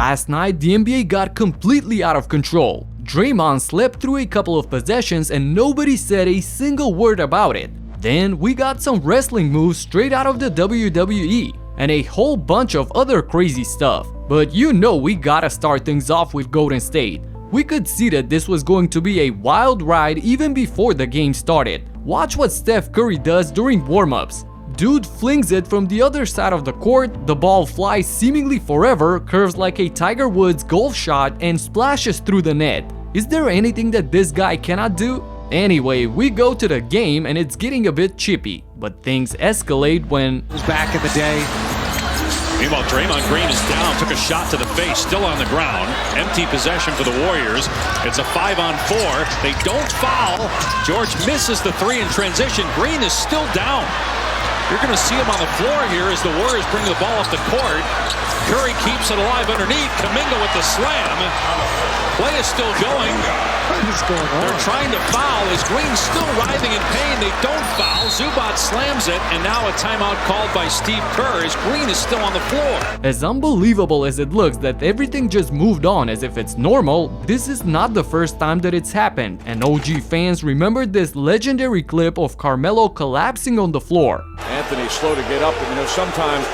Last night, the NBA got completely out of control. Draymond slept through a couple of possessions and nobody said a single word about it. Then we got some wrestling moves straight out of the WWE and a whole bunch of other crazy stuff. But you know we gotta start things off with Golden State. We could see that this was going to be a wild ride even before the game started. Watch what Steph Curry does during warmups. Dude flings it from the other side of the court, the ball flies seemingly forever, curves like a Tiger Woods golf shot and splashes through the net. Is there anything that this guy cannot do? Anyway, we go to the game and it's getting a bit chippy, but things escalate when... Back in the day. Meanwhile, Draymond Green is down, took a shot to the face, still on the ground. Empty possession for the Warriors. It's a 5-on-4. They don't foul. George misses the three in transition. Green is still down. You're going to see him on the floor here as the Warriors bring the ball up the court. Curry keeps it alive underneath. Kuminga with the slam. Play is still going. What is going on? They're trying to foul as Green's still writhing in pain. They don't foul. Zubac slams it, and now a timeout called by Steve Kerr as Green is still on the floor. As unbelievable as it looks that everything just moved on as if it's normal, this is not the first time that it's happened, and OG fans remember this legendary clip of Carmelo collapsing on the floor. Anthony's slow to get up, and sometimes,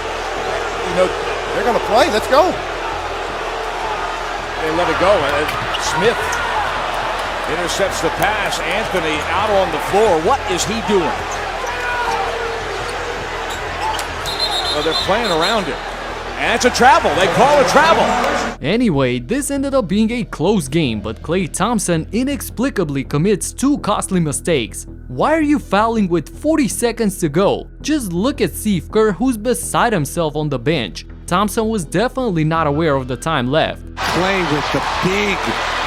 they're going to play. Let's go. They let it go. Smith intercepts the pass. Anthony out on the floor. What is he doing? Well, they're playing around him. And it's a travel. They call it travel. Anyway, this ended up being a close game, but Klay Thompson inexplicably commits two costly mistakes. Why are you fouling with 40 seconds to go? Just look at Steve Kerr, who's beside himself on the bench. Thompson was definitely not aware of the time left. Klay with the big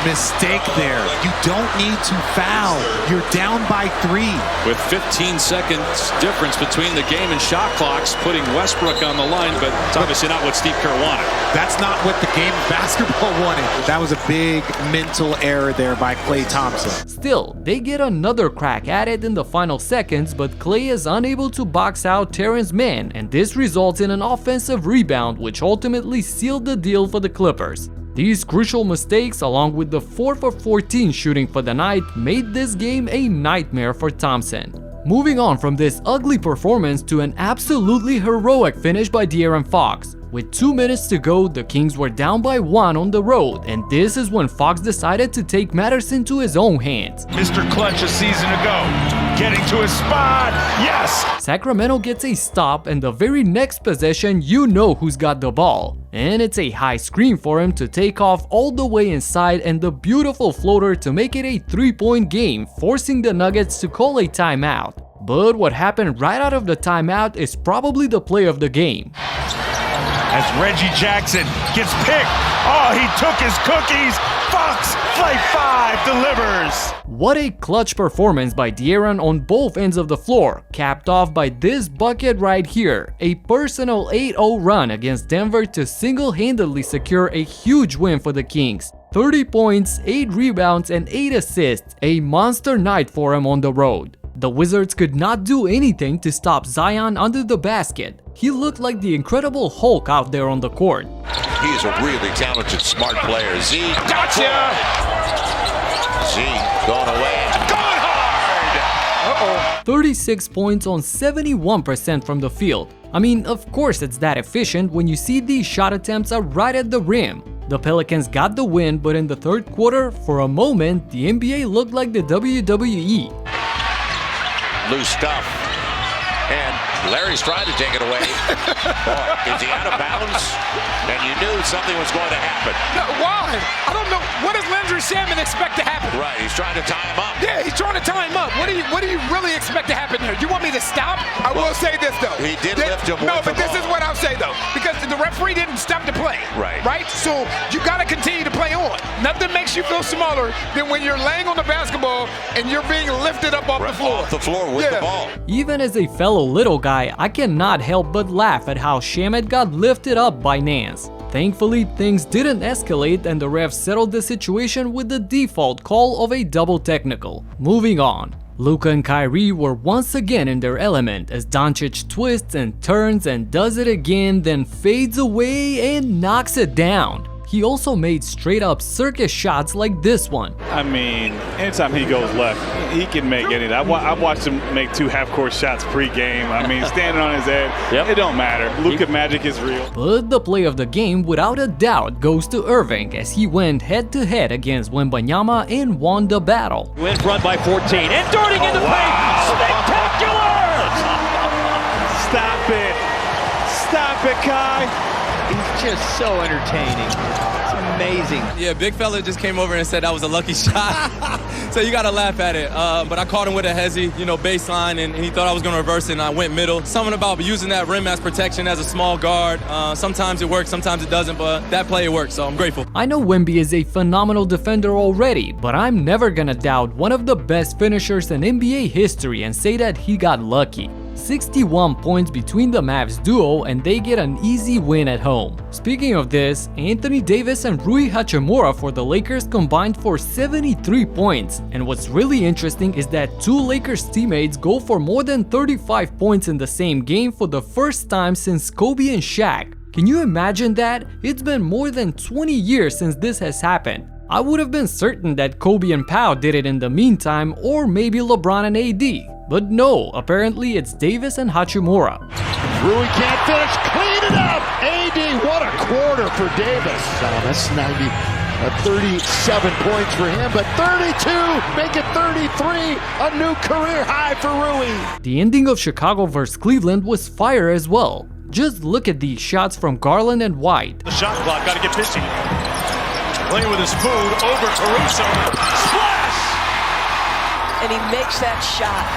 mistake there. You don't need to foul. You're down by 3. With 15 seconds difference between the game and shot clocks, putting Westbrook on the line, but it's obviously not what Steve Kerr wanted. That's not what the game of basketball wanted. That was a big mental error there by Klay Thompson. Still, they get another crack at it in the final seconds, but Klay is unable to box out Terrence Mann, and this results in an offensive rebound, which ultimately sealed the deal for the Clippers. These crucial mistakes, along with the 4 for 14 shooting for the night, made this game a nightmare for Thompson. Moving on from this ugly performance to an absolutely heroic finish by De'Aaron Fox. With 2 minutes to go, the Kings were down by 1 on the road, and this is when Fox decided to take matters into his own hands. Mr. Clutch a season ago, getting to his spot, yes! Sacramento gets a stop, and the very next possession you know who's got the ball. And it's a high screen for him to take off all the way inside and the beautiful floater to make it a 3-point game, forcing the Nuggets to call a timeout. But what happened right out of the timeout is probably the play of the game. As Reggie Jackson gets picked, oh, he took his cookies. Fox, play 5, delivers. What a clutch performance by De'Aaron on both ends of the floor, capped off by this bucket right here, a personal 8-0 run against Denver to single-handedly secure a huge win for the Kings. 30 points, 8 rebounds, and 8 assists, a monster night for him on the road. The Wizards could not do anything to stop Zion under the basket. He looked like the Incredible Hulk out there on the court. He's a really talented, smart player. Z, Gotcha! Z going away, going hard! 36 points on 71% from the field. I mean, of course it's that efficient when you see these shot attempts are right at the rim. The Pelicans got the win, but in the third quarter, for a moment, the NBA looked like the WWE. Loose stuff. And Larry's trying to take it away. Boy, is he out of bounds? And you knew something was going to happen. No, why? I don't know. What does Landry Shaman expect to happen? Right, he's trying to tie him up. Yeah, he's trying to tie him up. What do you really expect to happen here? You want me to stop? I will say this though. He did lift him. No, but this is what I'll say though, because the referee didn't stop the play. Right. Right. So you got to continue to play on. Nothing makes you feel smaller than when you're laying on the basketball and you're being lifted up off the floor. Off the floor with the ball. Even as a fellow little guy, I cannot help but laugh at how Shamet got lifted up by Nance. Thankfully, things didn't escalate and the refs settled the situation with the default call of a double technical. Moving on. Luka and Kyrie were once again in their element as Doncic twists and turns and does it again, then fades away and knocks it down. he also made straight up circus shots like this one. I mean, anytime he goes left, he can make anything. I've watched him make 2 half-court shots pre-game. I mean, standing on his head, it don't matter. Luka magic is real. But the play of the game, without a doubt, goes to Irving as he went head-to-head against Wembanyama and won the battle. In front by 14 and darting in the paint. Spectacular! Stop it. Stop it, Kai. He's just so entertaining. It's amazing. Yeah, big fella just came over and said that was a lucky shot. So you gotta laugh at it. But I caught him with a hezzy, baseline, and he thought I was gonna reverse it, and I went middle. Something about using that rim as protection as a small guard. Sometimes it works, sometimes it doesn't, but that play it worked, so I'm grateful. I know Wemby is a phenomenal defender already, but I'm never gonna doubt one of the best finishers in NBA history and say that he got lucky. 61 points between the Mavs duo, and they get an easy win at home. Speaking of this, Anthony Davis and Rui Hachimura for the Lakers combined for 73 points. And what's really interesting is that 2 Lakers teammates go for more than 35 points in the same game for the first time since Kobe and Shaq. Can you imagine that? It's been more than 20 years since this has happened. I would have been certain that Kobe and Pau did it in the meantime, or maybe LeBron and AD. But no, apparently it's Davis and Hachimura. Rui can't finish, clean it up! AD, what a quarter for Davis. That's 37 points for him, but 32, make it 33, a new career high for Rui. The ending of Chicago vs. Cleveland was fire as well. Just look at these shots from Garland and White. The shot clock, gotta get busy. Playing with his food over Caruso. Splash! And he makes that shot.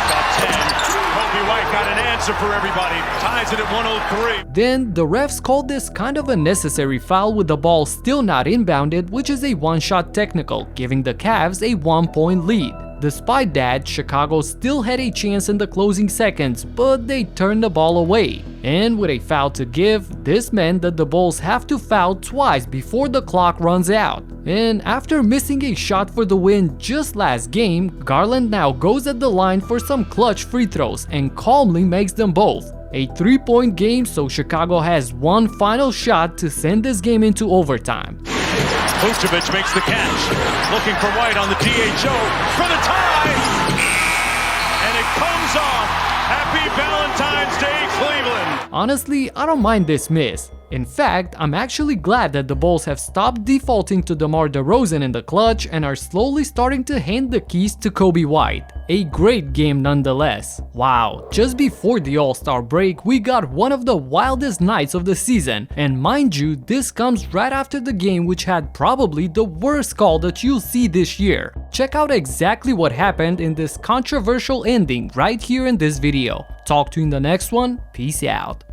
About 10. Kobe White got an answer for everybody. Ties it at 103. Then the refs called this kind of a necessary foul with the ball still not inbounded, which is a one-shot technical, giving the Cavs a 1-point lead. Despite that, Chicago still had a chance in the closing seconds, but they turned the ball away. And with a foul to give, this meant that the Bulls have to foul twice before the clock runs out. And after missing a shot for the win just last game, Garland now goes at the line for some clutch free throws and calmly makes them both. A 3-point game, so Chicago has one final shot to send this game into overtime. Vucevic makes the catch, looking for White on the DHO for the tie, and it comes off. Happy Valentine's Day, Cleveland. Honestly, I don't mind this miss. In fact, I'm actually glad that the Bulls have stopped defaulting to DeMar DeRozan in the clutch and are slowly starting to hand the keys to Kobe White. A great game nonetheless. Wow, just before the All-Star break, we got one of the wildest nights of the season. And mind you, this comes right after the game which had probably the worst call that you'll see this year. Check out exactly what happened in this controversial ending right here in this video. Talk to you in the next one. Peace out.